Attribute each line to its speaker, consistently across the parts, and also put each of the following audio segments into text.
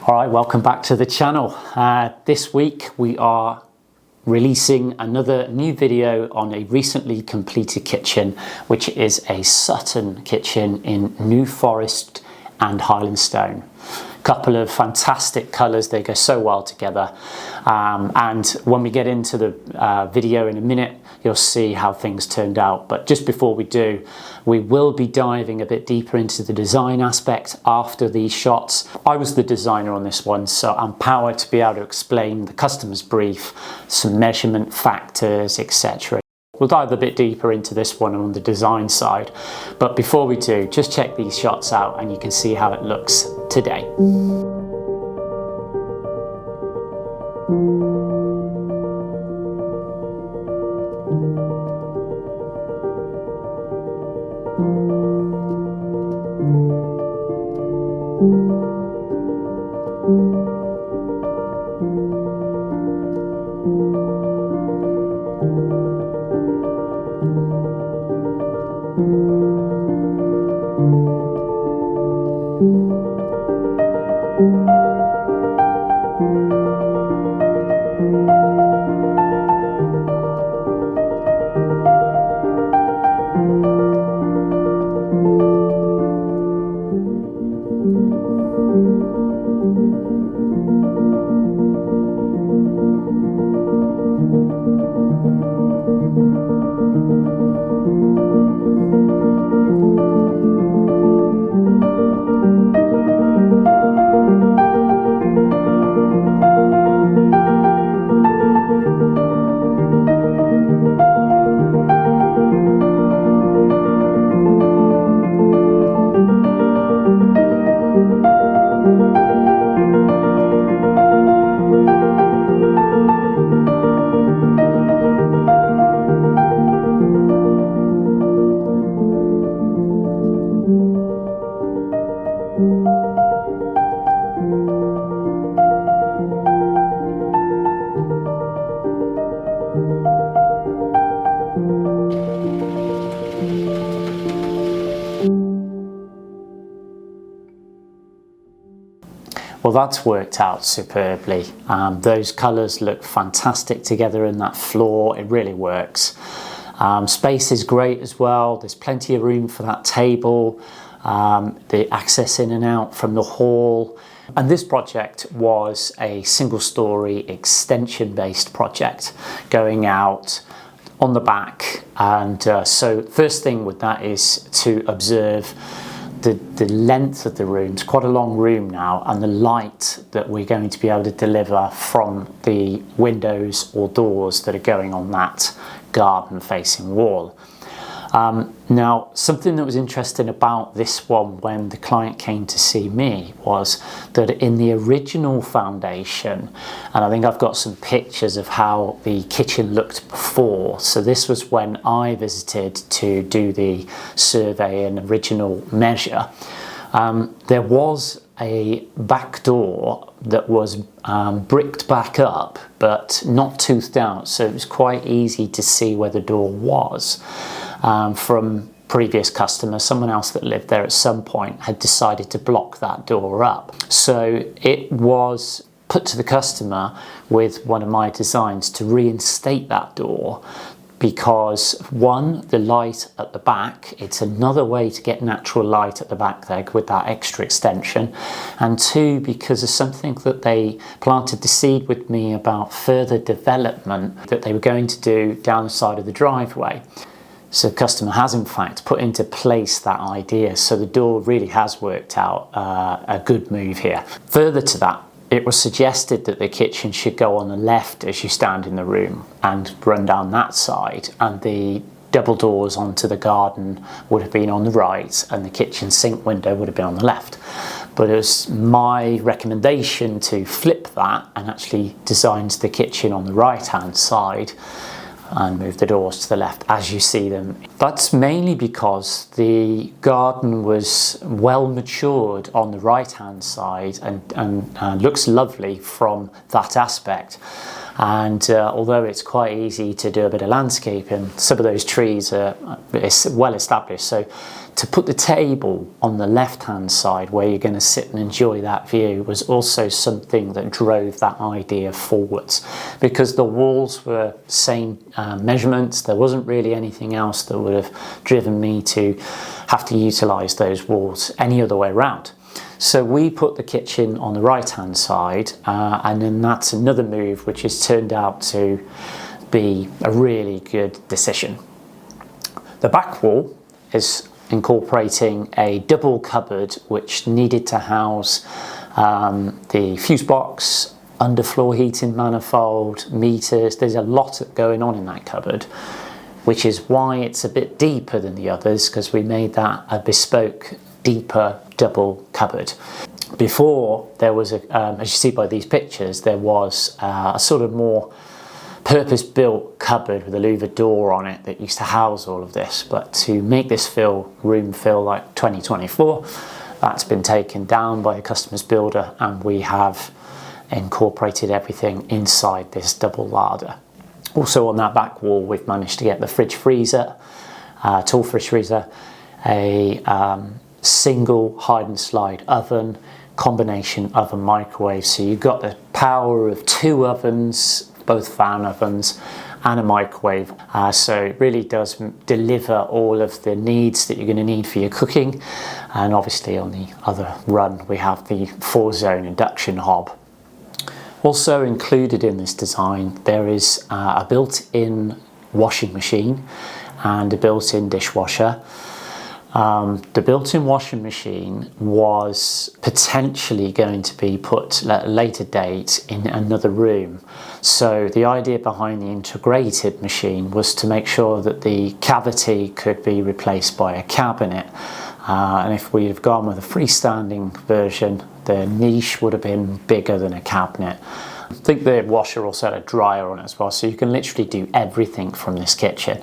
Speaker 1: All right, welcome back to the channel. This week we are releasing another new video on a recently completed kitchen, which is a Sutton kitchen in New Forest and Highland stone. Couple of fantastic colours, they go so well together, and when we get into the video in a minute you'll see how things turned out. But just before we do, we will be diving a bit deeper into the design aspect after these shots. I was the designer on this one, so I'm empowered to be able to explain the customer's brief, some measurement factors, etc. We'll dive a bit deeper into this one on the design side, but before we do, just check these shots out and you can see how it looks today. Well, that's worked out superbly. Those colours look fantastic together in that floor. It really works. Space is great as well. There's plenty of room for that table, the access in and out from the hall. And this project was a single-storey extension-based project going out on the back. And so first thing with that is to observe the length of the room. It's quite a long room now, and the light that we're going to be able to deliver from the windows or doors that are going on that garden facing wall. Now, something that was interesting about this one when the client came to see me was that in the original foundation, and I think I've got some pictures of how the kitchen looked before, so this was when I visited to do the survey and original measure, there was a back door that was bricked back up but not toothed out, so it was quite easy to see where the door was. From previous customers, someone else that lived there at some point had decided to block that door up. So it was put to the customer with one of my designs to reinstate that door, because one, the light at the back, it's another way to get natural light at the back there with that extra extension, and two, because of something that they planted the seed with me about further development that they were going to do down the side of the driveway. So the customer has in fact put into place that idea, so the door really has worked out a good move here. Further to that, it was suggested that the kitchen should go on the left as you stand in the room and run down that side, and the double doors onto the garden would have been on the right and the kitchen sink window would have been on the left. But it was my recommendation to flip that and actually design the kitchen on the right hand side and move the doors to the left as you see them. That's mainly because the garden was well matured on the right hand side and looks lovely from that aspect. And although it's quite easy to do a bit of landscaping, some of those trees are well established. So to put the table on the left-hand side where you're going to sit and enjoy that view was also something that drove that idea forwards, because the walls were same measurements. There wasn't really anything else that would have driven me to have to utilize those walls any other way around. So we put the kitchen on the right hand side, and then that's another move which has turned out to be a really good decision. The back wall is incorporating a double cupboard which needed to house the fuse box, underfloor heating manifold, meters. There's a lot going on in that cupboard, which is why it's a bit deeper than the others, because we made that a bespoke, deeper double cupboard. Before, there was as you see by these pictures, there was a sort of more purpose-built cupboard with a louvered door on it that used to house all of this. But to make this room feel like 2024, that's been taken down by the customer's builder, and we have incorporated everything inside this double larder. Also on that back wall, we've managed to get the fridge freezer, tall fridge freezer, a single hide and slide oven, combination oven microwave. So you've got the power of 2 ovens, both fan ovens, and a microwave. So it really does deliver all of the needs that you're going to need for your cooking. And obviously on the other run, we have the 4-zone induction hob. Also included in this design, there is a built-in washing machine and a built-in dishwasher. The built-in washing machine was potentially going to be put at a later date in another room. So the idea behind the integrated machine was to make sure that the cavity could be replaced by a cabinet. And if we'd have gone with a freestanding version, the niche would have been bigger than a cabinet. I think the washer also had a dryer on it as well, so you can literally do everything from this kitchen.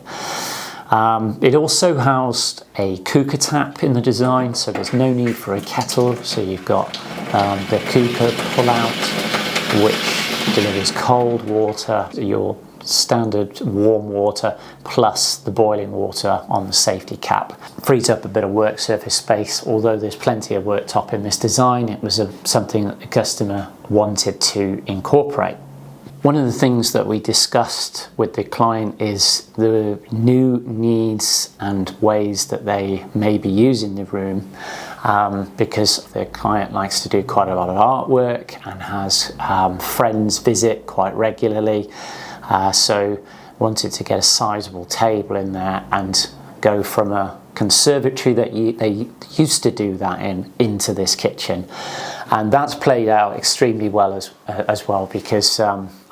Speaker 1: It also housed a Quooker tap in the design, so there's no need for a kettle. So you've got the Quooker pull-out, which delivers cold water, your standard warm water, plus the boiling water on the safety cap. Frees up a bit of work surface space. Although there's plenty of worktop in this design, it was something that the customer wanted to incorporate. One of the things that we discussed with the client is the new needs and ways that they may be using the room, because the client likes to do quite a lot of artwork and has friends visit quite regularly. So wanted to get a sizable table in there and go from a conservatory that they used to do that into this kitchen. And that's played out extremely well as well, because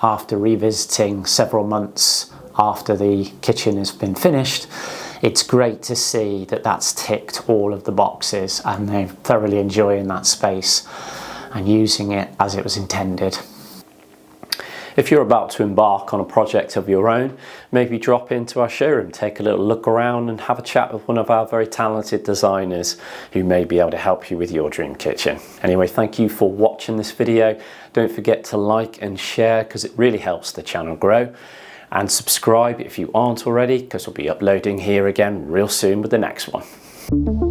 Speaker 1: after revisiting several months after the kitchen has been finished, it's great to see that that's ticked all of the boxes and they're thoroughly enjoying that space and using it as it was intended. If you're about to embark on a project of your own, maybe drop into our showroom, take a little look around and have a chat with one of our very talented designers who may be able to help you with your dream kitchen. Anyway, thank you for watching this video. Don't forget to like and share, because it really helps the channel grow. And subscribe if you aren't already, because we'll be uploading here again real soon with the next one.